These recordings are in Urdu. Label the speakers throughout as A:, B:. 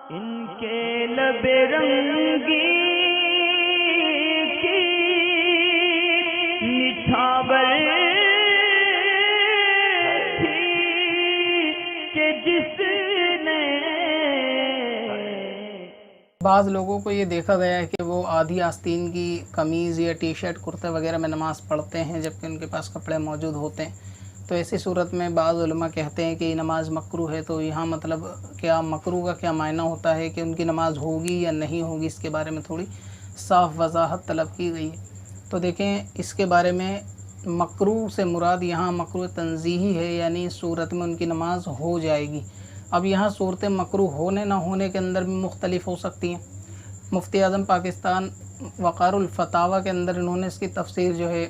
A: ان کے لب رنگی کی نچھاور تھی کہ جس نے
B: بعض لوگوں کو یہ دیکھا گیا ہے کہ وہ آدھی آستین کی قمیض یا ٹی شرٹ کرتے وغیرہ میں نماز پڑھتے ہیں جبکہ ان کے پاس کپڑے موجود ہوتے ہیں. تو ایسی صورت میں بعض علماء کہتے ہیں کہ یہ نماز مکروہ ہے. تو یہاں مطلب کیا مکروہ کا کیا معنی ہوتا ہے کہ ان کی نماز ہوگی یا نہیں ہوگی، اس کے بارے میں تھوڑی صاف وضاحت طلب کی گئی ہے. تو دیکھیں اس کے بارے میں مکروہ سے مراد یہاں مکروہ تنزیہی ہے، یعنی اس صورت میں ان کی نماز ہو جائے گی. اب یہاں صورتیں مکروہ ہونے نہ ہونے کے اندر بھی مختلف ہو سکتی ہیں. مفتی اعظم پاکستان وقار الفتاویٰ کے اندر انہوں نے اس کی تفسیر جو ہے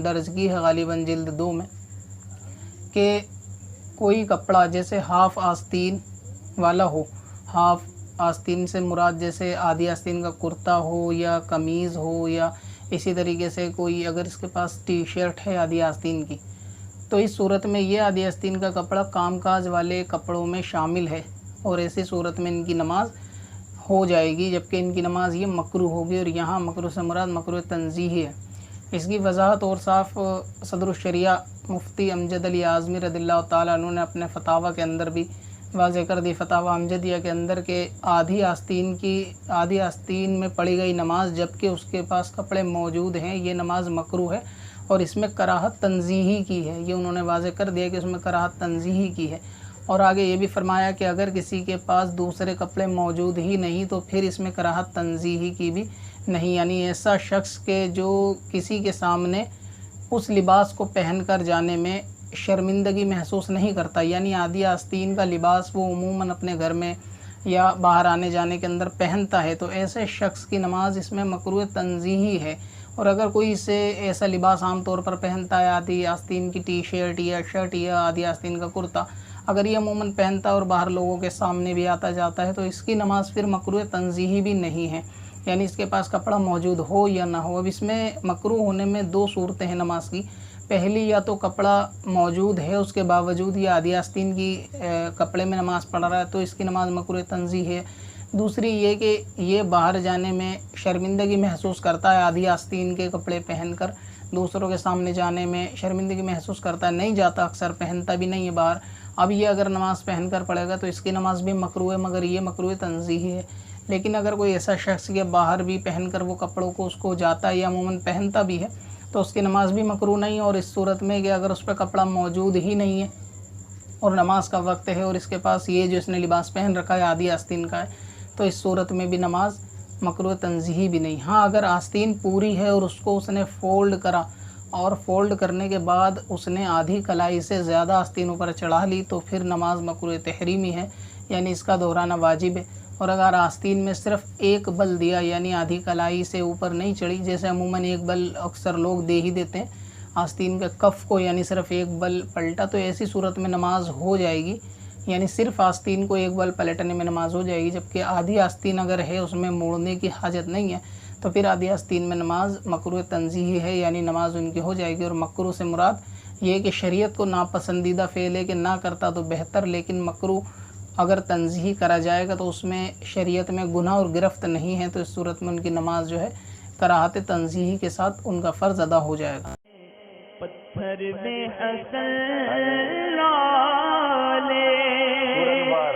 B: درج کی ہے غالباً جلد 2 میں، کہ کوئی کپڑا جیسے ہاف آستین والا ہو، ہاف آستین سے مراد جیسے آدھی آستین کا کرتا ہو یا قمیض ہو، یا اسی طریقے سے کوئی اگر اس کے پاس ٹی شرٹ ہے آدھی آستین کی، تو اس صورت میں یہ آدھی آستین کا کپڑا کام کاج والے کپڑوں میں شامل ہے، اور ایسی صورت میں ان کی نماز ہو جائے گی، جبکہ ان کی نماز یہ مکروہ ہوگی. اور یہاں مکروہ سے مراد مکروہ تنزیہی ہے. اس کی وضاحت اور صاف صدر الشریعہ مفتی امجد علی اعظمی رضی اللہ تعالیٰ عنہ نے اپنے فتاویٰ کے اندر بھی واضح کر دی، فتاویٰ امجدیہ کے اندر، کہ آدھی آستین میں پڑھی گئی نماز جبکہ اس کے پاس کپڑے موجود ہیں، یہ نماز مکروہ ہے اور اس میں کراہت تنزیہی کی ہے. یہ انہوں نے واضح کر دیا کہ اس میں کراہت تنزیہی کی ہے. اور آگے یہ بھی فرمایا کہ اگر کسی کے پاس دوسرے کپڑے موجود ہی نہیں تو پھر اس میں کراہت تنزیہی کی بھی نہیں، یعنی ایسا شخص کہ جو کسی کے سامنے اس لباس کو پہن کر جانے میں شرمندگی محسوس نہیں کرتا، یعنی آدھی آستین کا لباس وہ عموماً اپنے گھر میں یا باہر آنے جانے کے اندر پہنتا ہے، تو ایسے شخص کی نماز اس میں مکروہ تنزیہی ہے. اور اگر کوئی اسے ایسا لباس عام طور پر پہنتا ہے، آدھی آستین کی ٹی شرٹ یا شرٹ یا آدھی آستین کا کرتا، اگر یہ عموماً پہنتا ہے اور باہر لوگوں کے سامنے بھی آتا جاتا ہے، تو اس کی نماز پھر مکروہ تنزیہی بھی نہیں ہے، یعنی اس کے پاس کپڑا موجود ہو یا نہ ہو. اب اس میں مکروہ ہونے میں 2 صورتیں ہیں نماز کی. پہلی، یا تو کپڑا موجود ہے اس کے باوجود یہ آدھی آستین کی کپڑے میں نماز پڑھ رہا ہے تو اس کی نماز مکروہ تنزیہی ہے. دوسری یہ کہ یہ باہر جانے میں شرمندگی محسوس کرتا ہے، آدھی آستین کے کپڑے پہن کر دوسروں کے سامنے جانے میں شرمندگی محسوس کرتا ہے، نہیں جاتا، اکثر پہنتا بھی نہیں ہے باہر. اب یہ اگر نماز پہن کر پڑھے گا تو اس کی نماز بھی مکروہ ہے، مگر یہ مکروہ تنزیہی ہے. لیکن اگر کوئی ایسا شخص کے باہر بھی پہن کر وہ کپڑوں کو اس کو جاتا ہے یا عموماً پہنتا بھی ہے تو اس کی نماز بھی مکروہ نہیں. اور اس صورت میں کہ اگر اس پہ کپڑا موجود ہی نہیں ہے اور نماز کا وقت ہے اور اس کے پاس یہ جو اس نے لباس پہن رکھا ہے آدھی آستین کا ہے، تو اس صورت میں بھی نماز مکروہ تنزیہی بھی نہیں. ہاں اگر آستین پوری ہے اور اس کو اس نے فولڈ کرا اور فولڈ کرنے کے بعد اس نے آدھی کلائی سے زیادہ آستین اوپر چڑھا لی تو پھر نماز مکروہ تحریمی ہے، یعنی اس کا دہرانا واجب ہے. اور اگر آستین میں صرف ایک بل دیا، یعنی آدھی کلائی سے اوپر نہیں چڑھی، جیسے عموماً ایک بل اکثر لوگ دے ہی دیتے ہیں آستین کے کف کو، یعنی صرف ایک بل پلٹا، تو ایسی صورت میں نماز ہو جائے گی، یعنی صرف آستین کو ایک بل پلٹنے میں نماز ہو جائے گی. جبکہ آدھی آستین اگر ہے اس میں موڑنے کی حاجت نہیں ہے تو پھر آدھی آستین میں نماز مکروہ تنزیہی ہے، یعنی نماز ان کی ہو جائے گی. اور مکروہ سے مراد یہ کہ شریعت کو ناپسندیدہ فعل ہے کہ نہ کرتا تو بہتر، لیکن مکروہ اگر تنزیہی کرا جائے گا تو اس میں شریعت میں گناہ اور گرفت نہیں ہے، تو اس صورت میں ان کی نماز جو ہے کراہت تنزیہی کے ساتھ ان کا فرض ادا ہو جائے گا.
A: پتھر میں حسن لالے پرنوار